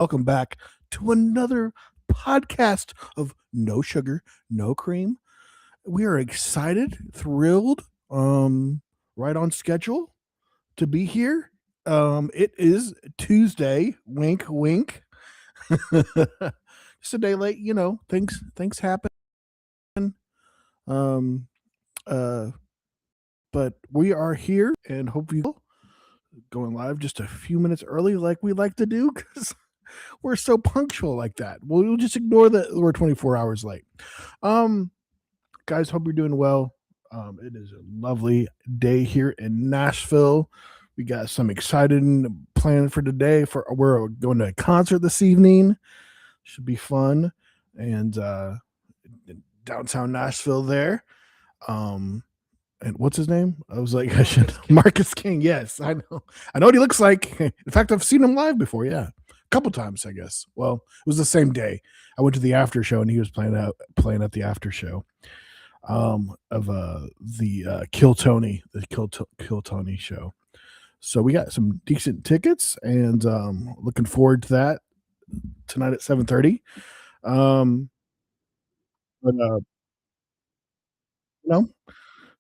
Welcome back to another podcast of No Sugar, No Cream. We are excited, thrilled, right on schedule to be here. It is Tuesday, wink, wink. Just a day late, things happen. Um, uh, but we are here and hope you going live just a few minutes early like we like to do because we're so punctual like that. We'll just ignore that we're 24 hours late. Guys, hope you're doing well. It is a lovely day here in Nashville. We got some exciting plan for today. We're going to a concert this evening. Should be fun. And downtown Nashville there. And what's his name? I was like, Marcus King. Yes, I know. I know what he looks like. In fact, I've seen him live before. Yeah. Couple times, I guess. Well, it was the same day. I went to the after show and he was playing at the after show of the Kill Tony show. So we got some decent tickets and looking forward to that tonight at 7:30.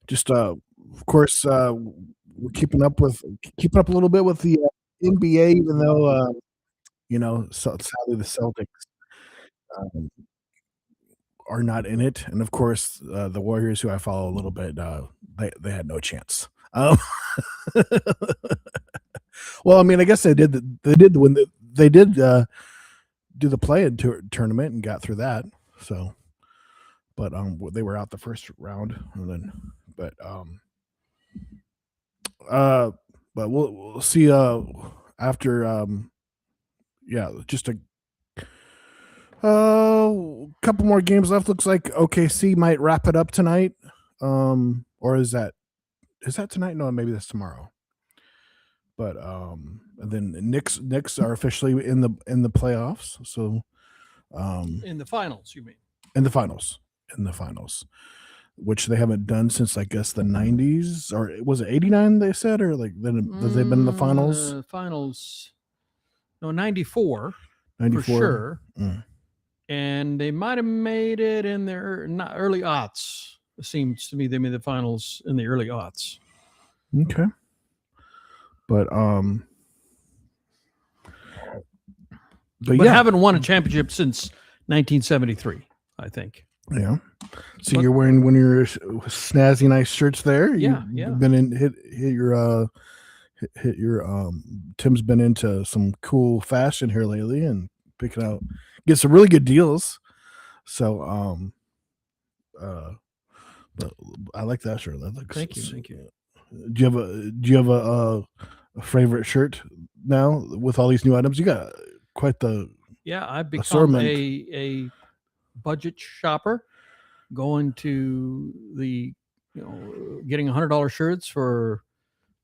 Just of course we're keeping up a little bit with the NBA, even though sadly the Celtics are not in it, and of course the Warriors, who I follow a little bit, they had no chance. Well, I mean, I guess they did when they did do the play-in tournament and got through that. So, but they were out the first round, and then but we'll see after just a couple more games left. Looks like OKC might wrap it up tonight. Or is that tonight? No, maybe that's tomorrow. But and then Knicks are officially in the playoffs. So in the finals, you mean? In the finals, which they haven't done since, I guess, the 90s, or was it 89 they said, or like then they've been in the finals? Finals, no, 94 for sure. And they might have made it in their early aughts. It seems to me they made the finals in the early aughts. Okay. But haven't won a championship since 1973, I think. Yeah. So you're wearing one of your snazzy nice shirts there. Yeah. You've been in hit your Tim's been into some cool fashion here lately and get some really good deals. So but I like that shirt. That looks Thank you. Do you have a favorite shirt now with all these new items? You got quite the I've become assortment. a budget shopper, going to the getting $100 shirts for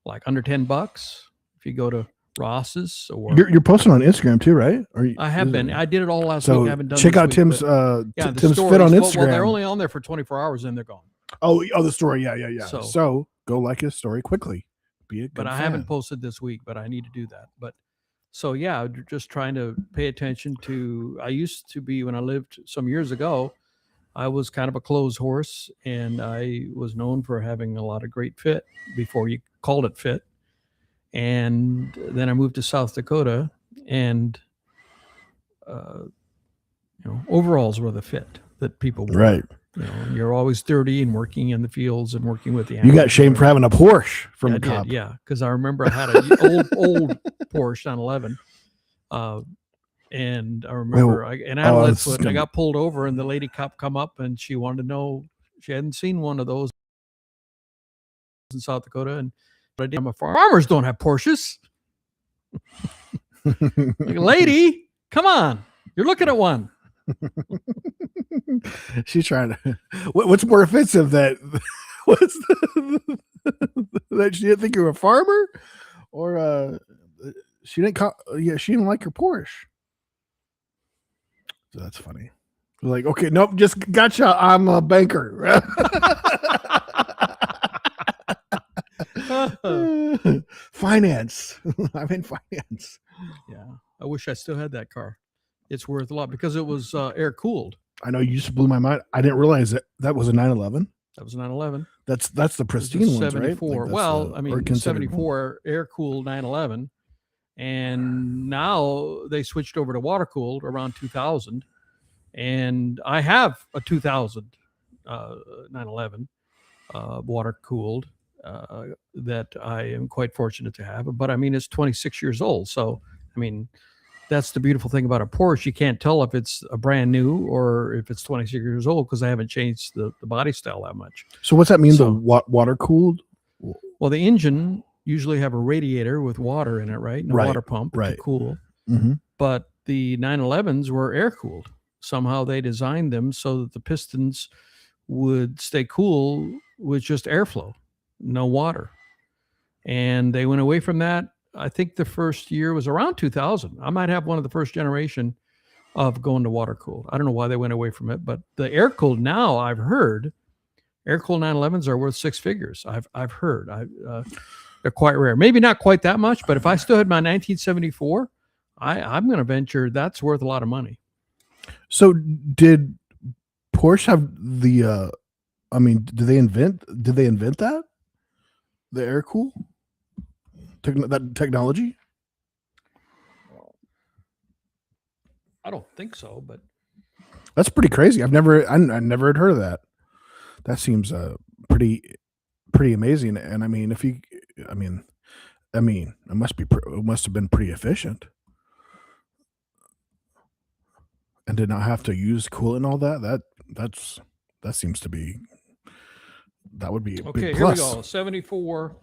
like under $10 if you go to Ross's. Or you're posting on Instagram too, right? I have been. I did it all last week. I haven't done. Check out Tim's fit on Instagram. Well, they're only on there for 24 hours and they're gone. Oh, the story. Yeah. So go like his story quickly. Be a good But I fan. haven't posted this week, but I need to do that. But so just trying to pay attention to. I used to be, when I lived some years ago, I was kind of a clothes horse, and I was known for having a lot of great fit before you called it fit. And then I moved to South Dakota, and overalls were the fit that people wore. Right. You're always dirty and working in the fields and working with the animals. You got shamed for having a Porsche from a cop. Because I remember I had an old Porsche 911. And I remember I got pulled over, and the lady cop come up, and she wanted to know, she hadn't seen one of those in South Dakota. And but I did. I'm a farmers don't have Porsches. Like, lady, come on, you're looking at one. She's trying to. What's more offensive, that that she didn't think you were a farmer, or she didn't she didn't like your Porsche. So that's funny. Like, okay, nope, just gotcha. I'm a banker. Finance. I'm in finance. Yeah. I wish I still had that car. It's worth a lot because it was air cooled. I know you just blew my mind. I didn't realize that was a 911. That was a 911. That's the It was a pristine ones, right? 74. Like Well, I or mean, considered- 74 air cooled 911, and now they switched over to water cooled around 2000. And I have a 2000 911 water cooled that I am quite fortunate to have. But I mean, it's 26 years old. So, I mean, that's the beautiful thing about a Porsche. You can't tell if it's a brand new or if it's 26 years old because I haven't changed the body style that much. So what's that mean? So- The water cooled? Well, the engine usually have a radiator with water in it, right? And a Right, water pump to right. cool. Mm-hmm. But the 911s were air cooled. Somehow they designed them so that the pistons would stay cool with just airflow, no water. And they went away from that. I think the first year was around 2000. I might have one of the first generation of going to water cooled. I don't know why they went away from it, but the air cooled now, I've heard air cooled 911s are worth six figures. I've heard. They're quite rare. Maybe not quite that much, but if I still had my 1974, I'm going to venture that's worth a lot of money. So did Porsche have the? I mean, did they invent that? The air cool, that technology? I don't think so, but That's pretty crazy. I never had heard of that. That seems pretty amazing. And I mean, it must have been pretty efficient. And did not have to use coolant and all that. That seems to be, that would be a okay, big here we plus. go. 74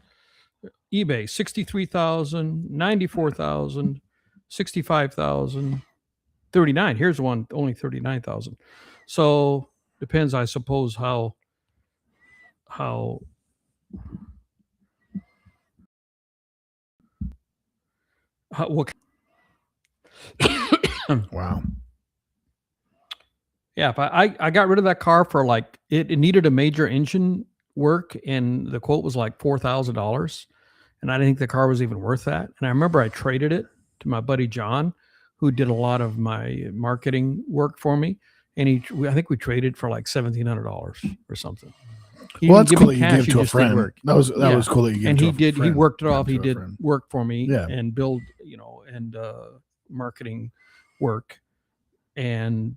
eBay, 63,000, 94,000, 65,000, 39. Here's one only 39,000. So depends, I suppose, how what Wow. Yeah, if I got rid of that car for like it needed a major engine work, and the quote was like $4,000, and I didn't think the car was even worth that. And I remember I traded it to my buddy John, who did a lot of my marketing work for me, and I think we traded for like $1,700 or something. He Well, didn't that's give cool me that you cash, gave he to a just did friend. work. That was Yeah. was cool that you gave And to he a did. He friend. worked it Gave off. to He a did friend. work for me, Yeah. and build, and marketing work, and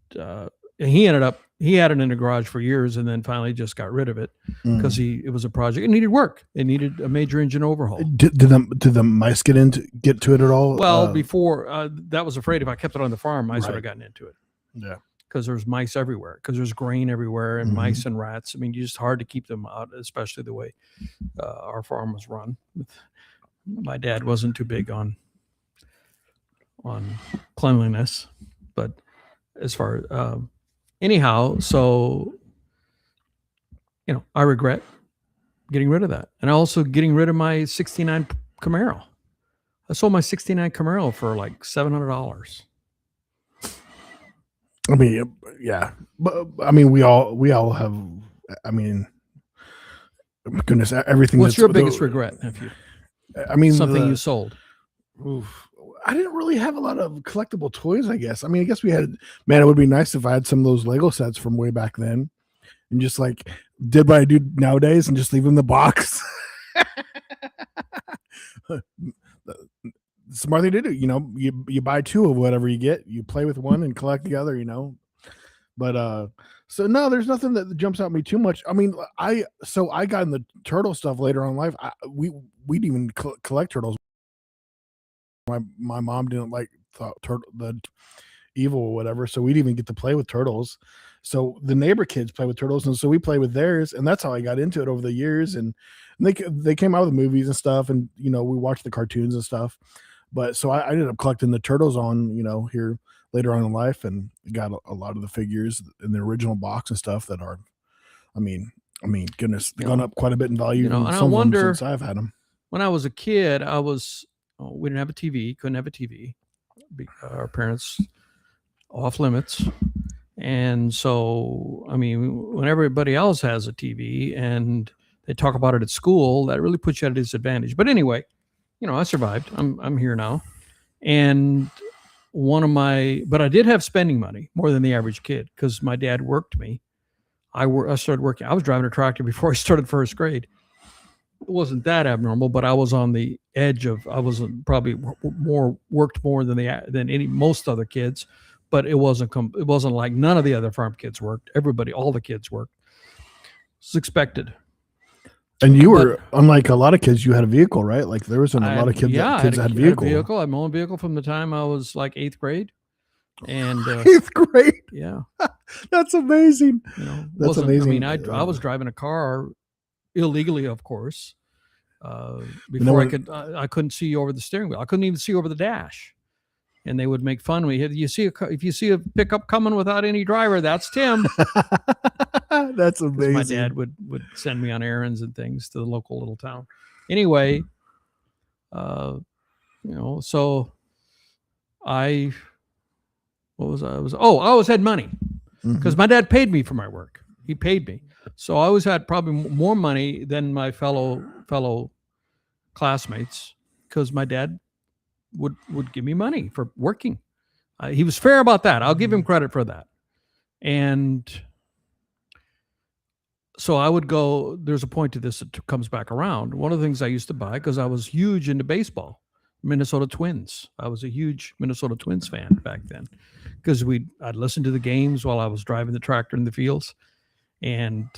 he ended up he had it in the garage for years, and then finally just got rid of it because it was a project. It needed work. It needed a major engine overhaul. Did the mice get to it at all? Well, before that was afraid if I kept it on the farm, mice would Right. have gotten into it. Yeah. Because there's mice everywhere, because there's grain everywhere, and Mhm. mice and rats. I mean, it's just hard to keep them out, especially the way our farm was run. My dad wasn't too big on cleanliness, but as far anyhow, so I regret getting rid of that, and also getting rid of my '69 Camaro. I sold my '69 Camaro for like $700. I mean, yeah, but I mean, we all have. I mean, goodness, everything. What's that's your biggest regret, nephew? I mean, Something you sold. Oof. I didn't really have a lot of collectible toys, I guess. I mean, I guess we had, man, it would be nice if I had some of those Lego sets from way back then and just like did what I do nowadays and just leave them in the box. Smart thing to do, you buy two of whatever you get, you play with one and collect the other, But so no, there's nothing that jumps out at me too much. I mean, I got in the turtle stuff later on in life. We'd even collect turtles. My mom didn't like the evil or whatever, so we'd even get to play with turtles. So the neighbor kids play with turtles, and so we play with theirs, and that's how I got into it over the years. And they came out with movies and stuff, and we watched the cartoons and stuff. But so I ended up collecting the turtles on here later on in life, and got a lot of the figures in the original box and stuff that are, I mean, goodness, they've gone up quite a bit in value. And I some wonder, of them since I've had them. When I was a kid, we didn't have a TV, couldn't have a TV. Our parents off limits. And so, I mean, when everybody else has a TV and they talk about it at school, that really puts you at a disadvantage. But anyway, I survived. I'm here now. And but I did have spending money more than the average kid because my dad worked me. I started working. I was driving a tractor before I started first grade. It wasn't that abnormal, but I was on the edge of. I was probably worked more than most other kids, but it wasn't like none of the other farm kids worked. All the kids worked. It's expected. And you were, unlike a lot of kids, you had a vehicle, right? Like there wasn't a lot of kids that had a vehicle. I had my own vehicle from the time I was like 8th grade. And 8th grade? Yeah. That's amazing. That's amazing. I mean, I was driving a car illegally, of course. Before I couldn't see over the steering wheel. I couldn't even see over the dash. And they would make fun of me. If you see a pickup coming without any driver, that's Tim. That's amazing. My dad would send me on errands and things to the local little town. Anyway, so I always had money because my dad paid me for my work. He paid me. So I always had probably more money than my fellow classmates because my dad would give me money for working. He was fair about that. I'll give him credit for that. And so I would go, there's a point to this that comes back around. One of the things I used to buy, because I was huge into baseball, Minnesota Twins. I was a huge Minnesota Twins fan back then because I'd listen to the games while I was driving the tractor in the fields. And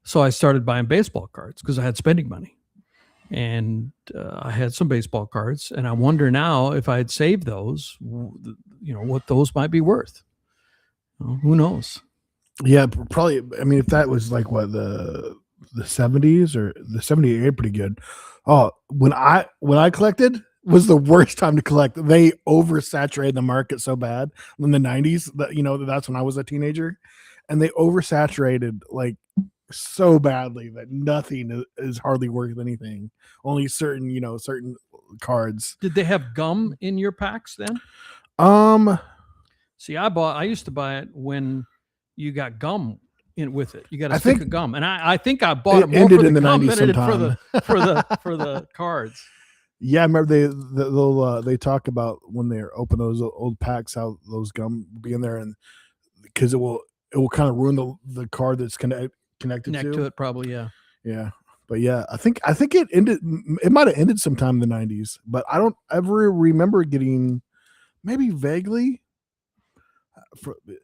so I started buying baseball cards because I had spending money. And I had some baseball cards, and I wonder now if I had saved those, what those might be worth. Who knows? Yeah, probably. I mean, if that was like what the 70s or the 78, pretty good. Oh, when I collected was the worst time to collect. They oversaturated the market so bad in the 90s that that's when I was a teenager, and they oversaturated like so badly that nothing is hardly worth anything. Only certain cards. Did they have gum in your packs then? See, I used to buy it when you got gum in with it. You got a stick of gum, and I think I bought it more for the gum than it did for the cards. Yeah, I remember they talk about when they open those old packs, how those gum will be in there, and because it will kind of ruin the card that's connected to it, probably. Yeah. But yeah, I think it might have ended sometime in the 90s, but I don't ever remember getting, maybe vaguely,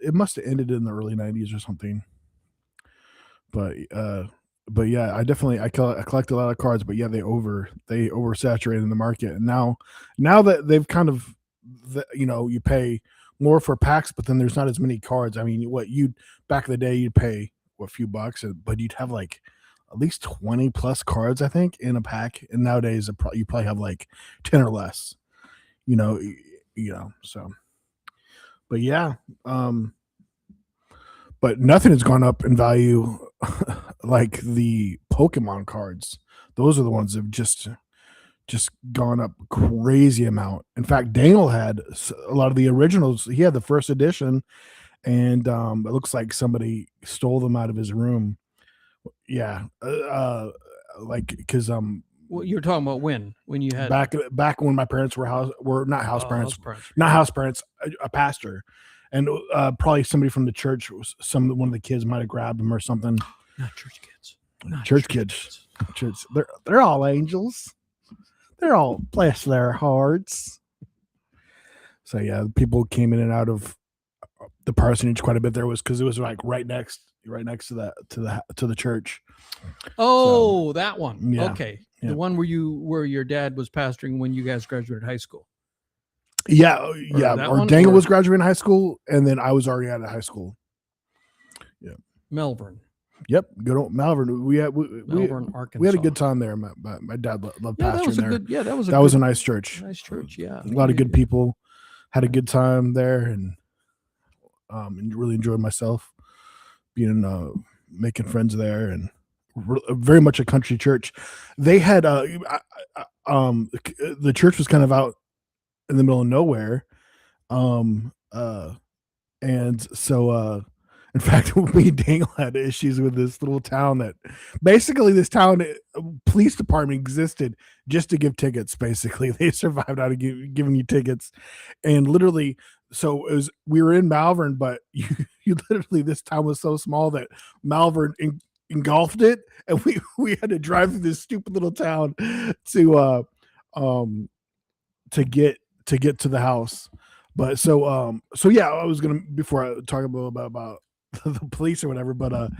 it must have ended in the early 90s or something. But yeah, I collect a lot of cards, but yeah, they oversaturated in the market. And now that they've kind of, you pay more for packs, but then there's not as many cards. I mean, back in the day, you'd pay a few bucks, but you'd have like at least 20 plus cards, I think, in a pack. And nowadays you probably have like 10 or less, so, but yeah. But nothing has gone up in value like the Pokemon cards. Those are the ones that have just gone up crazy amount. In fact, Daniel had a lot of the originals. He had the first edition, and it looks like somebody stole them out of his room. Yeah, because Well, you're talking about when you had back when my parents were not house parents, a pastor, and probably somebody from the church. One of the kids might have grabbed them or something. Not church kids. Church kids. They're all angels. They're all bless their hearts. So yeah, people came in and out of the parsonage quite a bit. Because it was like right next to the church. Oh, so, that one. Yeah, okay, yeah. The one where your dad was pastoring when you guys graduated high school. Yeah. Or Daniel was graduating high school, and then I was already out of high school. Yeah. Malvern. Yep, good old Malvern. Malvern, Arkansas. We had a good time there. My dad loved pastoring there. That was a nice church. Nice church, yeah. A lot of good people. Had a good time there, and really enjoyed myself making friends there, and very much a country church. They had the church was kind of out in the middle of nowhere, and In fact, me and Daniel had issues with this little town that basically this town police department existed just to give tickets. Basically, they survived out of giving you tickets, and literally, so it was we were in Malvern, but you literally this town was so small that Malvern engulfed it, and we had to drive through this stupid little town to um to get to the house. But so yeah, I was gonna before I talk about the police or whatever, but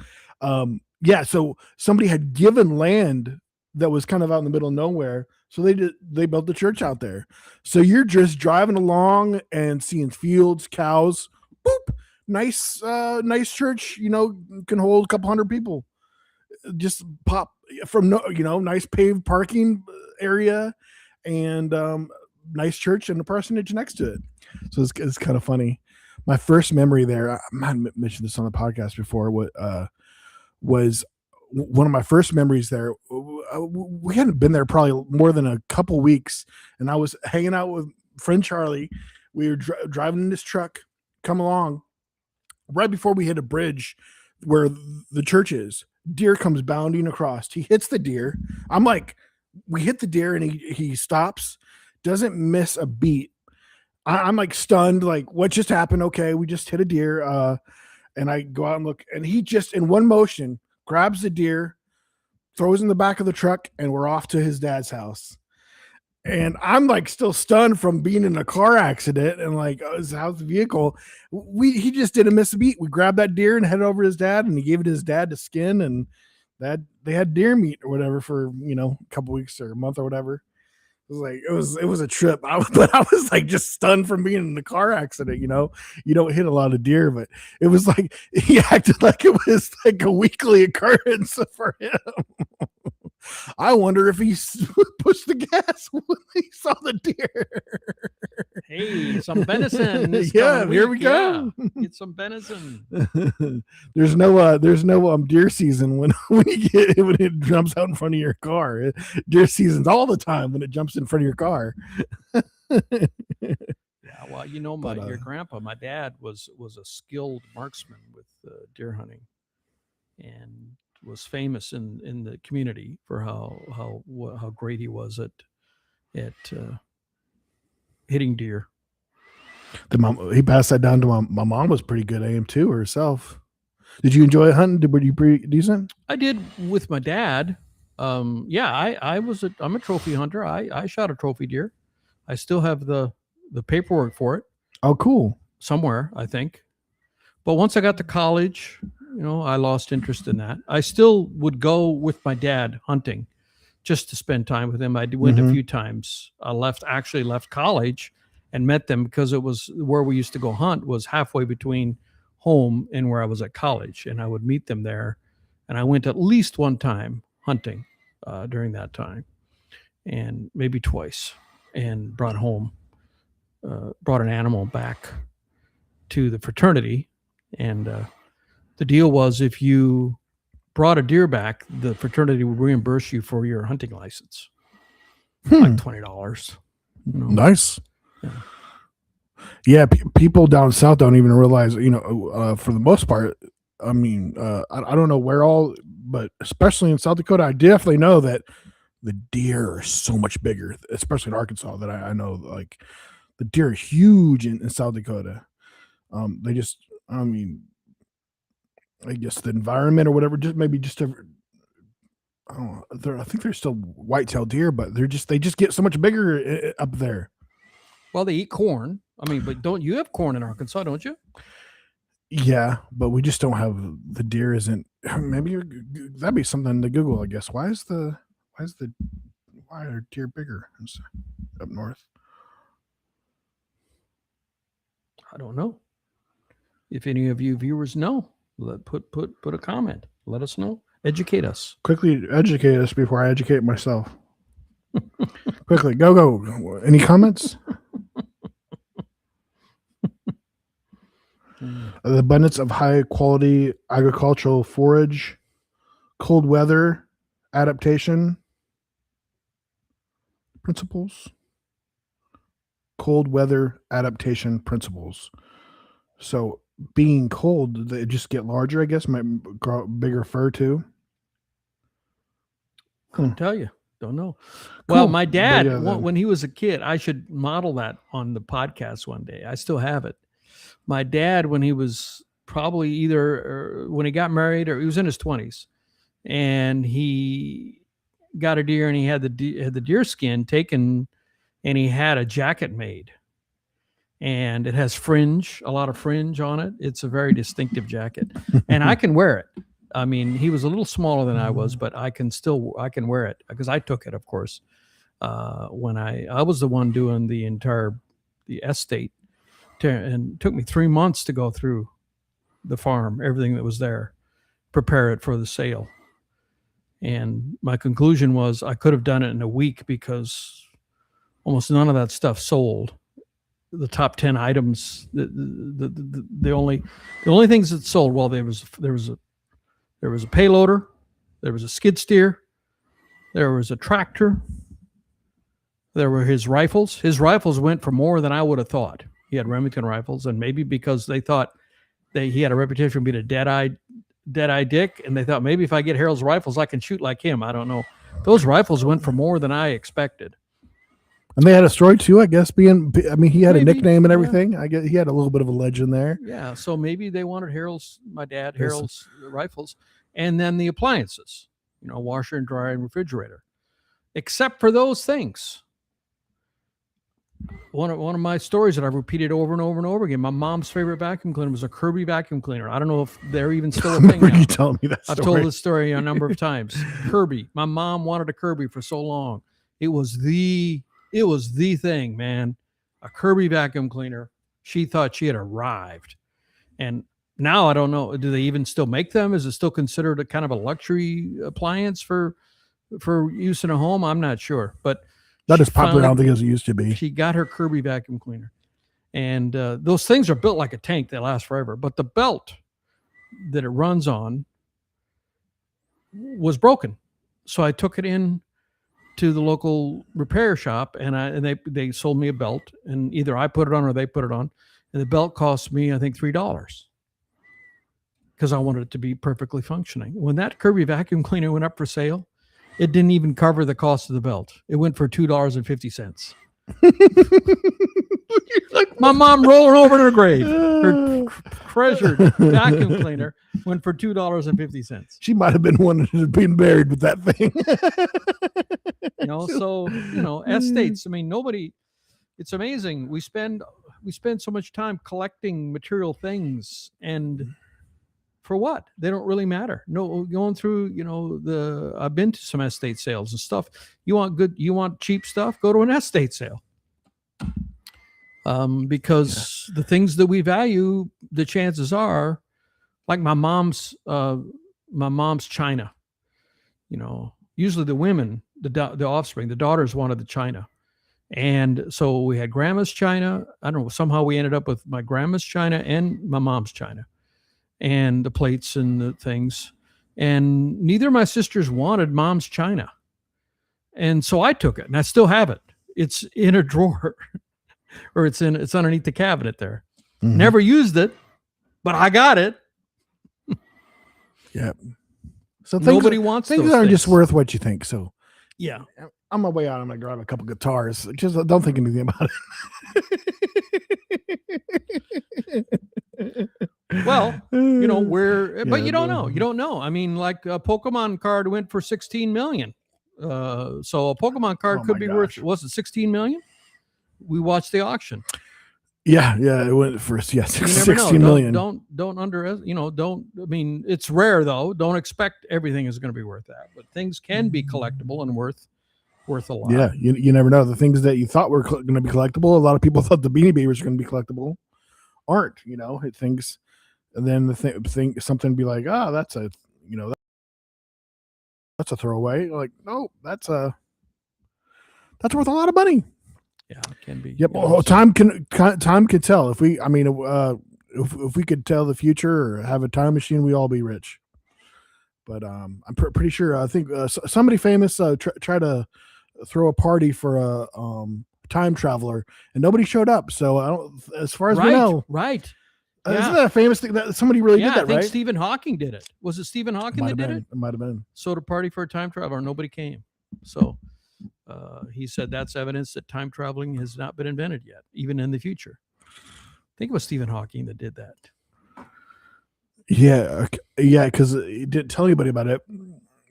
yeah, so somebody had given land that was kind of out in the middle of nowhere. So they built the church out there. So you're just driving along and seeing fields, cows, boop, nice church, can hold a couple hundred people. Just pop from nice paved parking area and nice church and the parsonage next to it. So it's kind of funny. My first memory there, I might have mentioned this on the podcast before, was one of my first memories there. We hadn't been there probably more than a couple weeks, and I was hanging out with friend Charlie. We were driving in this truck, come along, right before we hit a bridge where the church is. Deer comes bounding across. He hits the deer. I'm like, we hit the deer, and he stops, doesn't miss a beat. I'm like stunned, like what just happened? Okay, we just hit a deer. And I go out and look, and he just in one motion grabs the deer, throws in the back of the truck, and we're off to his dad's house. And I'm like still stunned from being in a car accident and like his house vehicle. He just didn't miss a beat. We grabbed that deer and headed over to his dad, and he gave it to his dad to skin, and that they had deer meat or whatever for a couple weeks or a month or whatever. It was a trip. But I was like just stunned from being in the car accident. You don't hit a lot of deer, but it was like he acted like it was like a weekly occurrence for him. I wonder if he pushed the gas when he saw the deer. Hey, some venison. Yeah, here we go. Yeah, get some venison. There's no deer season when it jumps out in front of your car. Deer season's all the time when it jumps in front of your car. Yeah, well, your grandpa, my dad was a skilled marksman with deer hunting, and was famous in the community for how great he was at hitting deer. He passed that down to my mom. Was pretty good at him too herself. Did you enjoy hunting? Were you pretty decent? I did with my dad. Yeah, I'm a trophy hunter. I shot a trophy deer. I still have the paperwork for it. Oh, cool. Somewhere, I think. But once I got to college, I lost interest in that. I still would go with my dad hunting just to spend time with him. I went a few times. I left college and met them because it was where we used to go hunt was halfway between home and where I was at college. And I would meet them there. And I went at least one time hunting during that time, and maybe twice, and brought an animal back to the fraternity. And the deal was if you brought a deer back, the fraternity would reimburse you for your hunting license, like $20. Nice. Yeah, people down south don't even realize, for the most part. I mean, I don't know where all, but especially in South Dakota, I definitely know that the deer are so much bigger, especially in Arkansas. That I know, like the deer are huge in South Dakota. They just, I mean, I guess the environment or whatever, just maybe just I think they're still white-tailed deer, but they just get so much bigger up there. Well, they eat corn. I mean, but don't you have corn in Arkansas? Don't you? Yeah, but we just don't have the deer. Isn't maybe that'd be something to Google, I guess. Why are deer bigger up north? I don't know. If any of you viewers know, put a comment. Let us know. Educate us. Quickly educate us before I educate myself. Quickly, go. Any comments? The abundance of high quality agricultural forage, cold weather adaptation principles. Cold weather adaptation principles. So being cold, they just get larger, I guess, might grow bigger fur too. Couldn't tell you. Don't know. Cool. Well, my dad, But yeah, when he was a kid, I should model that on the podcast one day. I still have it. My dad, when he was probably either when he got married or he was in his 20s, and he got a deer and he had the deer skin taken and he had a jacket made. And it has fringe, a lot of fringe on it. It's a very distinctive jacket. And I can wear it. I mean, he was a little smaller than I was, but I can wear it because I took it, of course. When I was the one doing the estate, and it took me 3 months to go through the farm, everything that was there, prepare it for the sale. And my conclusion was I could have done it in a week because almost none of that stuff sold. The top 10 items, the only things that sold, well, there was a payloader, there was a skid steer, there was a tractor, there were his rifles. His rifles went for more than I would have thought. He had Remington rifles, and maybe because they thought he had a reputation for being a dead-eye dick, and they thought maybe if I get Harold's rifles, I can shoot like him. I don't know. Those rifles went for more than I expected. And they had a story too, I guess. He had maybe a nickname and everything. Yeah. I guess he had a little bit of a legend there. Yeah, so maybe they wanted my dad Harold's rifles, and then the appliances, washer and dryer and refrigerator. Except for those things. One of my stories that I've repeated over and over and over again. My mom's favorite vacuum cleaner was a Kirby vacuum cleaner. I don't know if they're even still a thing now. You telling me that story. I've told this story a number of times. Kirby. My mom wanted a Kirby for so long. It was the thing, man. A Kirby vacuum cleaner. She thought she had arrived. And now I don't know. Do they even still make them? Is it still considered a kind of a luxury appliance for use in a home? I'm not sure. But not as popular, I don't think, as it used to be. She got her Kirby vacuum cleaner. And those things are built like a tank. They last forever. But the belt that it runs on was broken. So I took it in to the local repair shop, and they sold me a belt, and either I put it on or they put it on, and the belt cost me, I think, $3 because I wanted it to be perfectly functioning. When that Kirby vacuum cleaner went up for sale, it didn't even cover the cost of the belt. It went for $2.50. My mom rolling over in her grave. Her treasured vacuum cleaner went for $2.50. She might have been one that had been buried with that thing. Estates. I mean, nobody. It's amazing. We spend so much time collecting material things, and for what? They don't really matter. No, going through, I've been to some estate sales and stuff. You want cheap stuff? Go to an estate sale. Because the things that we value, the chances are, like my mom's china. Usually the women, the offspring, the daughters wanted the china, and so we had grandma's china. I don't know. Somehow we ended up with my grandma's china and my mom's china, and the plates and the things. And neither of my sisters wanted mom's china, and so I took it, and I still have it. It's in a drawer. Or it's underneath the cabinet there. Mm-hmm. Never used it, but I got it. Yeah. So nobody wants things. Aren't just worth what you think. So yeah, on my way out, I'm gonna grab a couple guitars. Just don't think anything about it. Well, but you don't know. You don't know. I mean, like a Pokemon card went for $16 million. So a Pokemon card could be worth. Was it $16 million? We watched the auction. Yeah, it went for 16 million. Don't underestimate. I mean, it's rare though. Don't expect everything is going to be worth that, but things can be collectible and worth a lot. Yeah, you never know. The things that you thought were going to be collectible, a lot of people thought the Beanie Babies were going to be collectible, aren't. Things, and then the thing something be like, that's a throwaway. Like, no, that's worth a lot of money. Yeah, it can be. Yep. Time can tell. If we could tell the future or have a time machine, we all be rich. But I'm pretty sure. I think somebody famous tried to throw a party for a time traveler, and nobody showed up. So I don't. As far as we know, right. Isn't that a famous thing that somebody really did that, I think right? Stephen Hawking did it. Was it Stephen Hawking that did it? It might have been. Soda party for a time traveler. Nobody came. So he said that's evidence that time traveling has not been invented yet, even in the future. I think it was Stephen Hawking that did that. Yeah, because he didn't tell anybody about it.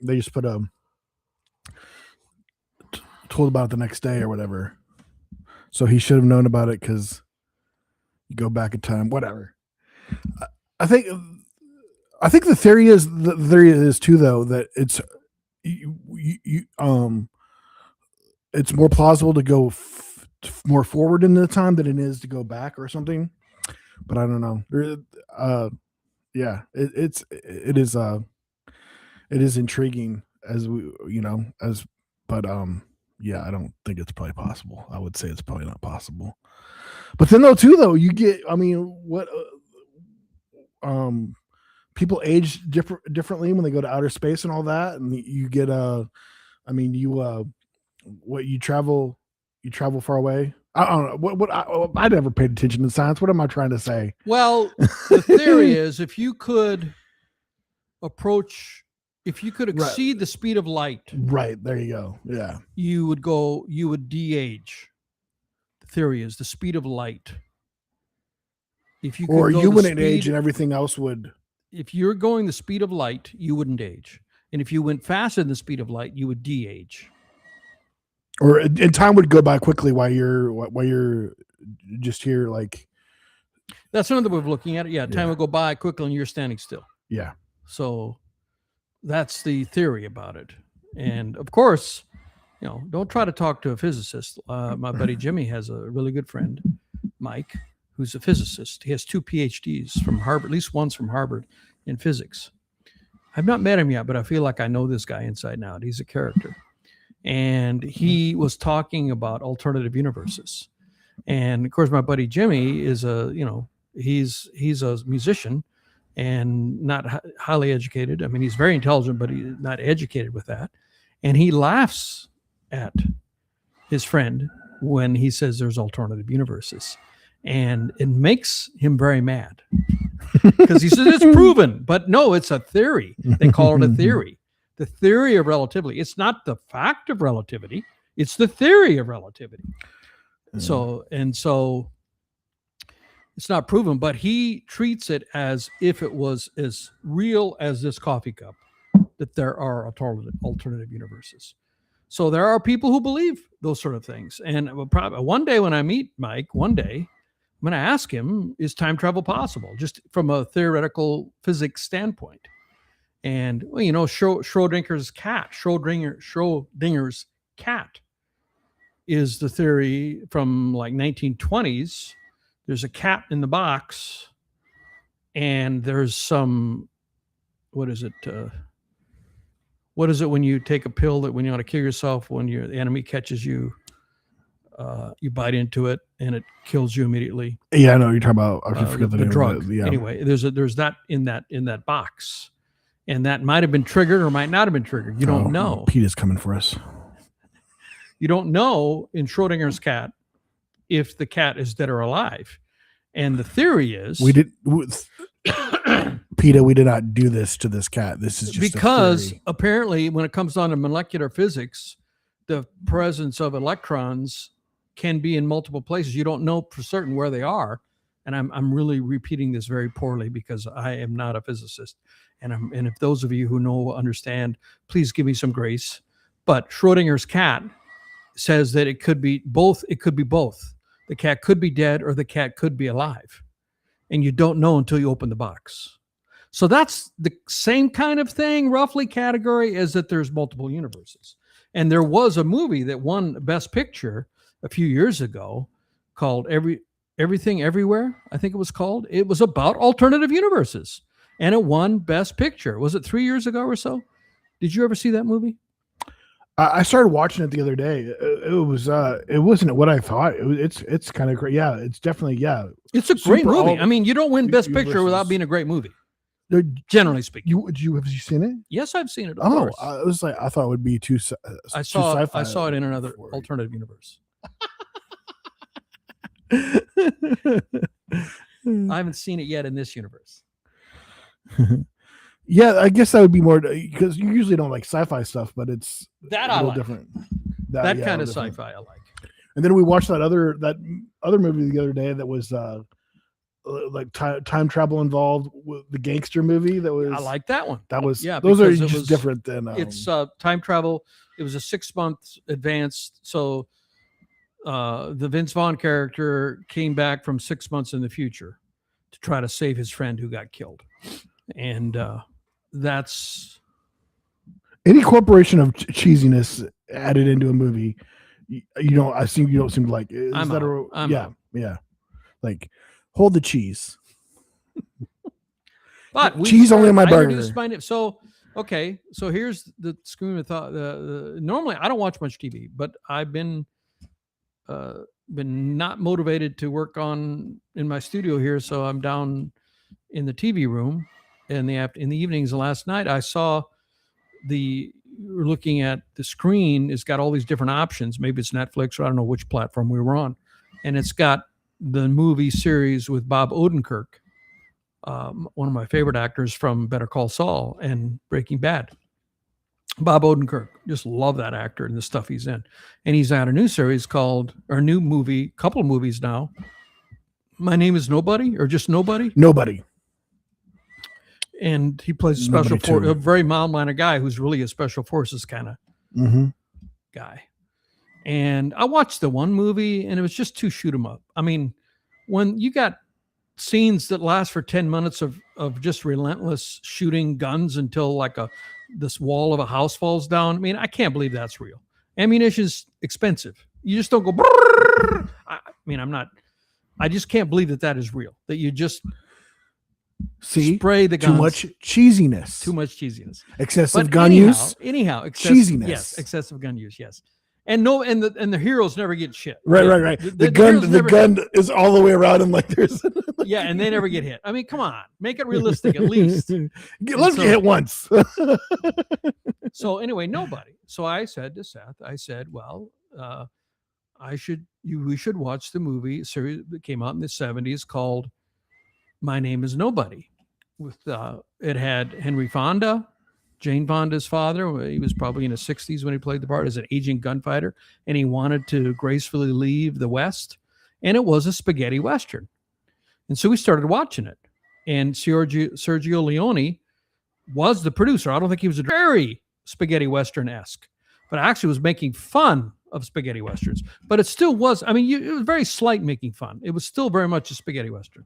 They just put told about it the next day or whatever. So he should have known about it because you go back in time, whatever. I think the theory is too, though, that it's it's more plausible to go more forward in the time than it is to go back or something. But I don't know. Yeah, it is intriguing but yeah, I don't think it's probably possible. I would say it's probably not possible. But then though, you get, I mean, what people age differently when they go to outer space and all that, and you get you travel far away. I don't know I never paid attention to science. What am I trying to say? Well, the theory is if you could exceed the speed of light, right, there you go. Yeah, you would de-age. The theory is the speed of light. If you could you wouldn't age and everything else would. If you're going the speed of light, you wouldn't age. And if you went faster than the speed of light, you would de-age. Or and time would go by quickly while you're just here, like. That's another way of looking at it. Yeah, time would go by quickly and you're standing still. Yeah. So that's the theory about it. And of course, don't try to talk to a physicist. My buddy Jimmy has a really good friend, Mike, who's a physicist. He has 2 PhDs from Harvard, at least one's from Harvard in physics. I've not met him yet, but I feel like I know this guy inside and out. He's a character. And he was talking about alternative universes. And of course, my buddy Jimmy is he's a musician and not highly educated. I mean, he's very intelligent, but he's not educated with that. And he laughs at his friend when he says there's alternative universes. And it makes him very mad because he says it's proven, but no, it's a theory. They call it a theory. The theory of relativity. It's not the fact of relativity. It's the theory of relativity. So it's not proven, but he treats it as if it was as real as this coffee cup, that there are alternative universes. So there are people who believe those sort of things. And probably one day when I meet Mike, I'm going to ask him, is time travel possible? Just from a theoretical physics standpoint. And Schrodinger's cat is the theory from like 1920s. There's a cat in the box, and there's some, what is it when you take a pill that when you want to kill yourself, when the enemy catches you, you bite into it and it kills you immediately. Yeah, I know you're talking about. I forget the name drug. of it. Yeah. Anyway, there's that in that box. And that might have been triggered or might not have been triggered. You don't know. Pete is coming for us. You don't know in Schrodinger's cat if the cat is dead or alive. And the theory is... PETA, we did not do this to this cat. This is just because apparently when it comes down to molecular physics, the presence of electrons can be in multiple places. You don't know for certain where they are. And I'm really repeating this very poorly because I am not a physicist. And if those of you who know understand, please give me some grace. But Schrodinger's cat says that it could be both. It could be both. The cat could be dead or the cat could be alive. And you don't know until you open the box. So that's the same kind of thing, roughly category, as that there's multiple universes. And there was a movie that won Best Picture a few years ago called Everything Everywhere, I think it was called. It was about alternative universes. And it won Best Picture. Was it 3 years ago or so? Did you ever see that movie? I started watching it the other day. It wasn't what I thought. It's kind of great. Yeah, it's definitely, yeah. It's a great movie. I mean, you don't win Best Picture without being a great movie. Generally speaking. Have you seen it? Yes, I've seen it. Of course. I thought it would be too I saw it in another alternative universe. I haven't seen it yet in this universe. Yeah, I guess that would be more because you usually don't like sci-fi stuff, but it's That a I little like. different. That yeah, kind a of little different. sci-fi I like. And then we watched that other movie the other day that was like time travel involved with the gangster movie. That was I like that one. that was Yeah, those are because it just was different than it's time travel. It was a 6-month advance. So the Vince Vaughn character came back from 6 months in the future to try to save his friend who got killed. And that's any corporation of cheesiness added into a movie. You don't. You don't seem to like. Is I'm that out. I'm yeah, out. yeah. Like hold the cheese. But cheese only on my burger. So okay, so here's the screen of thought. Normally I don't watch much TV, but I've been not motivated to work in my studio here, so I'm down in the TV room in the evenings. Last night I saw looking at the screen. It's got all these different options. Maybe it's Netflix or I don't know which platform we were on, and it's got the movie series with Bob Odenkirk, one of my favorite actors from Better Call Saul and Breaking Bad. Bob Odenkirk, just love that actor and the stuff he's in. And he's had a new series couple of movies now. My Name is Nobody, or just Nobody. Nobody. And he plays a very mild-mannered guy who's really a special forces kind of guy. And I watched the one movie, and it was just too shoot 'em up. I mean, when you got scenes that last for 10 minutes of just relentless shooting guns until this wall of a house falls down. I mean, I can't believe that's real. Ammunition's expensive. You just don't go. I just can't believe that is real. That you just spray the guns. Too much cheesiness. Too much cheesiness. Excessive gun use. Cheesiness. Yes, excessive gun use. Yes. And the heroes never get shit. Right. The gun is all the way around him like there's. Yeah, and they never get hit. I mean, come on, make it realistic at least. Let's get hit once. So anyway, Nobody. So I said to Seth, well, we should watch the movie series that came out in the 70s called My Name is Nobody. It had Henry Fonda, Jane Fonda's father. He was probably in his 60s when he played the part as an aging gunfighter, and he wanted to gracefully leave the West. And it was a spaghetti Western. And so we started watching it. And Sergio Leone was the producer. I don't think he was very spaghetti Western-esque, but actually was making fun of spaghetti Westerns. But it still was, it was very slight making fun. It was still very much a spaghetti Western.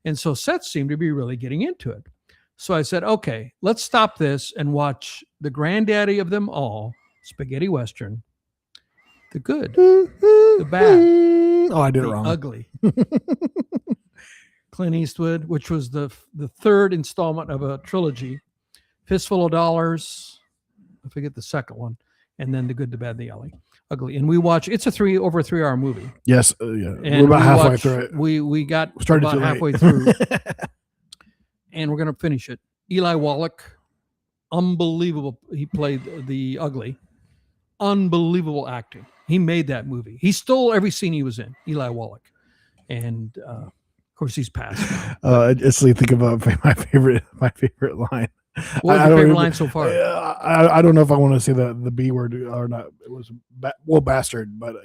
And so Seth seemed to be really getting into it. So I said, okay, let's stop this and watch the granddaddy of them all, spaghetti Western, the good, the bad. Oh, I did it wrong. Ugly. Clint Eastwood, which was the third installment of a trilogy. Fistful of Dollars, I forget the second one, and then The Good, the Bad, the Ugly. And we watch. It's over a 3-hour movie. Yes, yeah. We're about halfway through it. We got about halfway through, and we're gonna finish it. Eli Wallach, unbelievable. He played the Ugly. Unbelievable acting. He made that movie. He stole every scene he was in. Eli Wallach, and of course he's passed. I just think about my favorite line. What was your favorite line so far? I don't know if I want to say the B word or not. It was bastard, but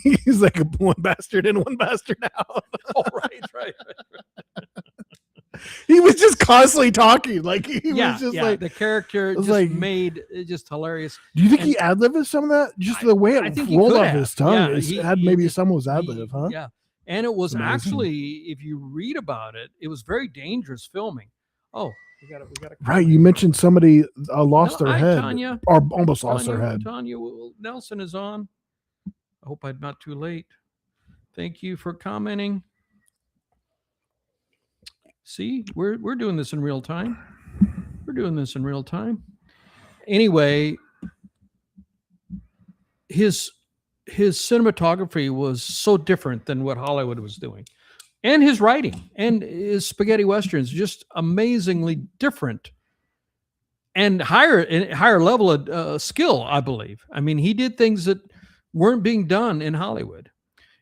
he's like one bastard in, one bastard out. Oh, right. He was just constantly talking, like he was just like the character just made it just hilarious. Do you think he ad-libbed some of that? Just the way it rolled off his tongue. Maybe some was ad-lib, huh? Yeah, and it was actually, if you read about it, it was very dangerous filming. Oh. We got right. You mentioned somebody lost their head, Tanya, or almost lost their head. Tanya Nelson is on. I hope I'm not too late. Thank you for commenting. See, we're doing this in real time. Anyway, his cinematography was so different than what Hollywood was doing. And his writing and his spaghetti Westerns, just amazingly different and higher level of skill, I believe. He did things that weren't being done in Hollywood.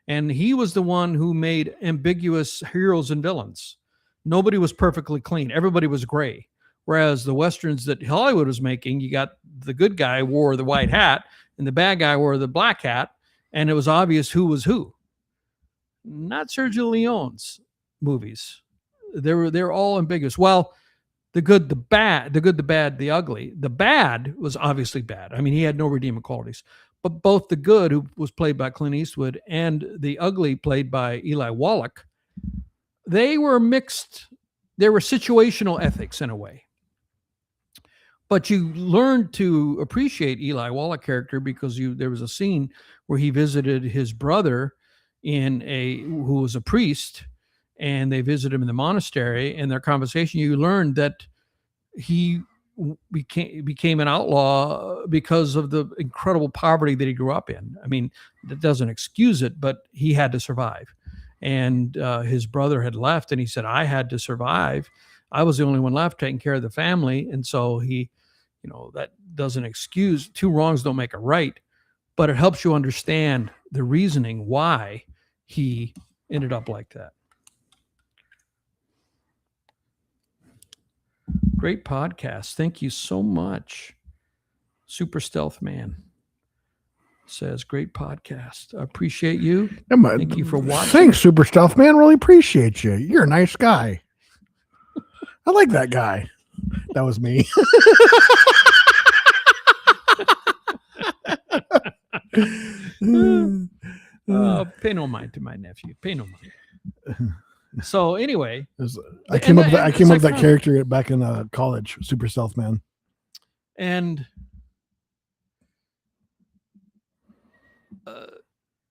And he was the one who made ambiguous heroes and villains. nobody was perfectly clean. Everybody was gray. Whereas the Westerns that Hollywood was making, you got the good guy wore the white hat and the bad guy wore the black hat, and it was obvious who was who. Not Sergio Leone's movies. They're all ambiguous. Well, the good, the bad, the good, the bad, the ugly. The bad was obviously bad. I mean, he had no redeeming qualities. But both the good, who was played by Clint Eastwood, and the ugly, played by Eli Wallach, they were mixed. They were situational ethics in a way. But you learned to appreciate Eli Wallach character because there was a scene where he visited his brother who was a priest, and they visited him in the monastery. And their conversation, you learned that he became an outlaw because of the incredible poverty that he grew up in. I mean, that doesn't excuse it, but he had to survive. And his brother had left, and he said, I had to survive. I was the only one left taking care of the family. And so he, that doesn't excuse, two wrongs don't make a right, but it helps you understand the reasoning why he ended up like that. Great podcast. Thank you so much. Super Stealth Man says, great podcast. I appreciate you. Thank you for watching. Thanks, Super Stealth Man. Really appreciate you. You're a nice guy. I like that guy. That was me. Pay no mind to my nephew. Pay no mind. So anyway, I came up with that character back in college, Super Stealth Man. And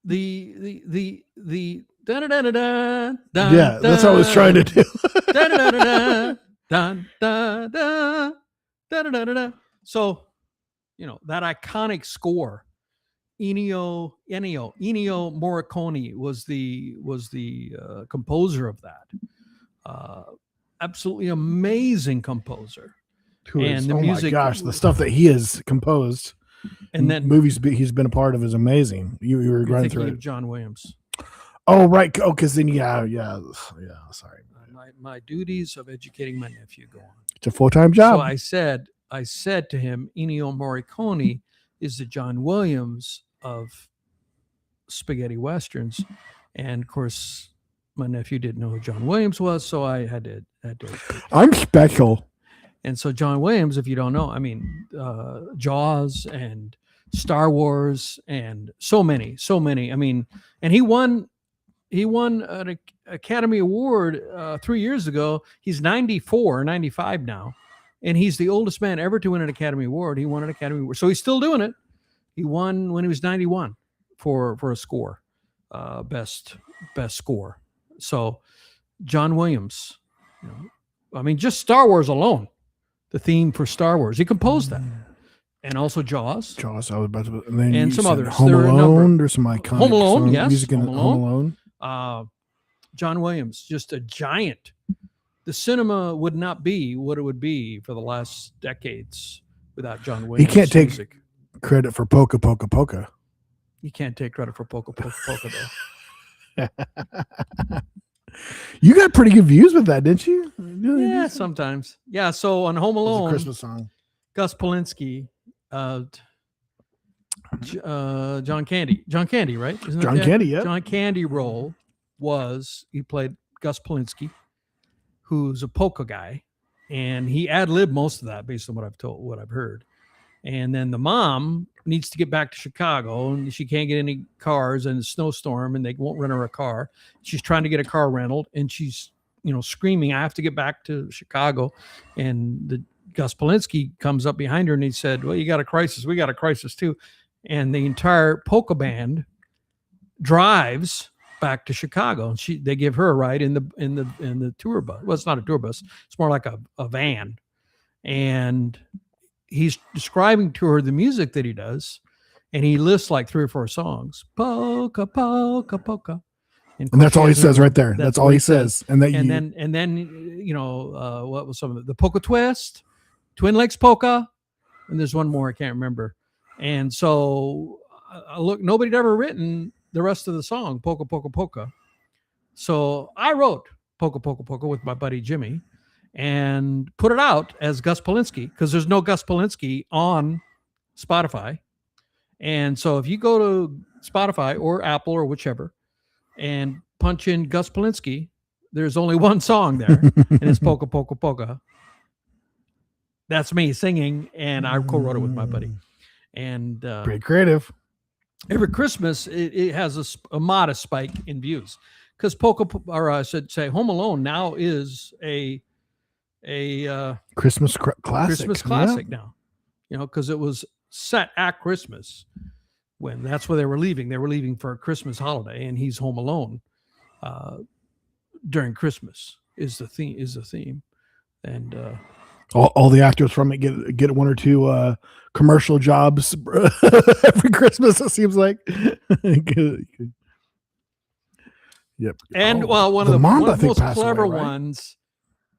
the da da da da da. Yeah, that's what I was trying to do. Da da da da da da da da da da. So, that iconic score. Ennio Morricone was the composer of that. Absolutely amazing composer. And the music, my gosh, the stuff that he has composed and then movies he's been a part of is amazing. You were running through it. John Williams. Oh, right. Oh, because then sorry. My duties of educating my nephew go on. It's a full-time job. So I said to him, Ennio Morricone is the John Williams of spaghetti westerns, and of course my nephew didn't know who John Williams was, so I had to I'm special. And so John Williams, if you don't know, I mean, Jaws and Star Wars and so many, I mean, and he won an Academy Award 3 years ago. He's 94 95 now, and he's the oldest man ever to win an Academy Award. He won an Academy Award, so he's still doing it. He won when he was 91 for a score, best score. So John Williams, I mean, just Star Wars alone, the theme for Star Wars, he composed that, and also Jaws. I was about to, and some others. Home Alone. There's some iconic Home Alone, song, yes. Music in Home Alone. John Williams, just a giant. The cinema would not be what it would be for the last decades without John Williams. He can't take music. Credit for Polka Polka Polka. You can't take credit for Polka Polka Polka, though. You got pretty good views with that, didn't you? Yeah, sometimes. Yeah, so on Home Alone, it's a Christmas song. Gus Polinski, John Candy, right? Isn't John Candy, yeah. John Candy role he played Gus Polinski, who's a polka guy, and he ad-libbed most of that based on what I've heard. And then the mom needs to get back to Chicago, and she can't get any cars in a snowstorm, and they won't rent her a car. She's trying to get a car rented, and she's, screaming, I have to get back to Chicago. And the Gus Polinski comes up behind her, and he said, well, you got a crisis. We got a crisis too. And the entire polka band drives back to Chicago, and they give her a ride in the tour bus. Well, it's not a tour bus. It's more like a van. And he's describing to her the music that he does, and he lists like 3 or 4 songs. Polka, polka, polka. And that's all he says right there. That's all he says. And then what was some of the polka twist, Twin Lakes polka, and there's one more I can't remember. And so nobody'd ever written the rest of the song, polka, polka, polka. So I wrote Polka Polka Polka with my buddy Jimmy, and put it out as Gus Polinski because there's no Gus Polinski on Spotify. And so if you go to Spotify or Apple or whichever and punch in Gus Polinski, there's only one song there, and it's Polka Polka Polka. That's me singing, and I co-wrote it with my buddy. And Pretty creative. every Christmas, it has a modest spike in views because or I should say, Home Alone now is a Christmas classic. Christmas classic now. Because it was set at Christmas when that's where they were leaving. They were leaving for a Christmas holiday, and he's home alone during Christmas is the theme. And all the actors from it get one or two commercial jobs every Christmas. It seems like. Yep. And one of the most clever ones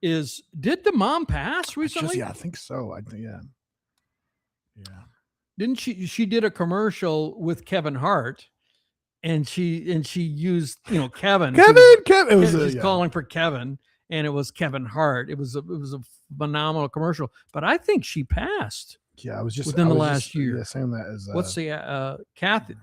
is, did the mom pass recently? I think so. I think yeah. Didn't she? She did a commercial with Kevin Hart, and she used Kevin. Kevin. It was she's calling for Kevin, and it was Kevin Hart. It was a phenomenal commercial. But I think she passed. Yeah, I was just within the last year. Yeah, saying that as what's the Kathy?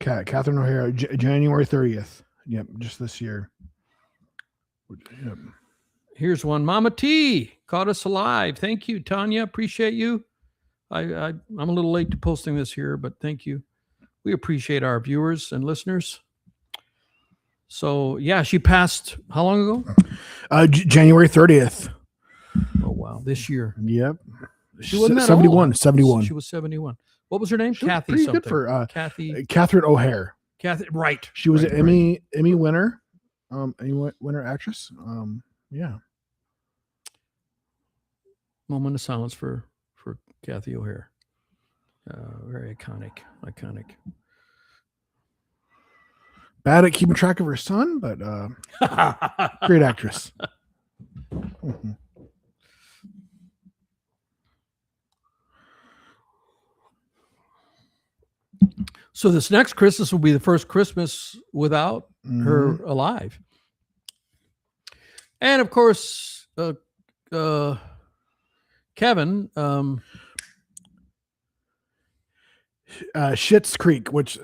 Catherine O'Hara, January 30th. Yep, just this year. Yep. Here's one. Mama T caught us alive. Thank you, Tanya. Appreciate you. I'm a little late to posting this here, but thank you. We appreciate our viewers and listeners. So yeah, she passed how long ago? January 30th. Oh wow, this year. Yep. She wasn't 71. She was 71. What was her name? Kathy. Pretty something. Good for Kathy. Catherine O'Hare. Kathy. Right. She was an Emmy winner. Emmy winner actress. Yeah. Moment of silence for Kathy O'Hare. Very iconic. Bad at keeping track of her son, but great actress. Mm-hmm. So this next Christmas will be the first Christmas without her alive. And of course, Kevin, Schitt's Creek, which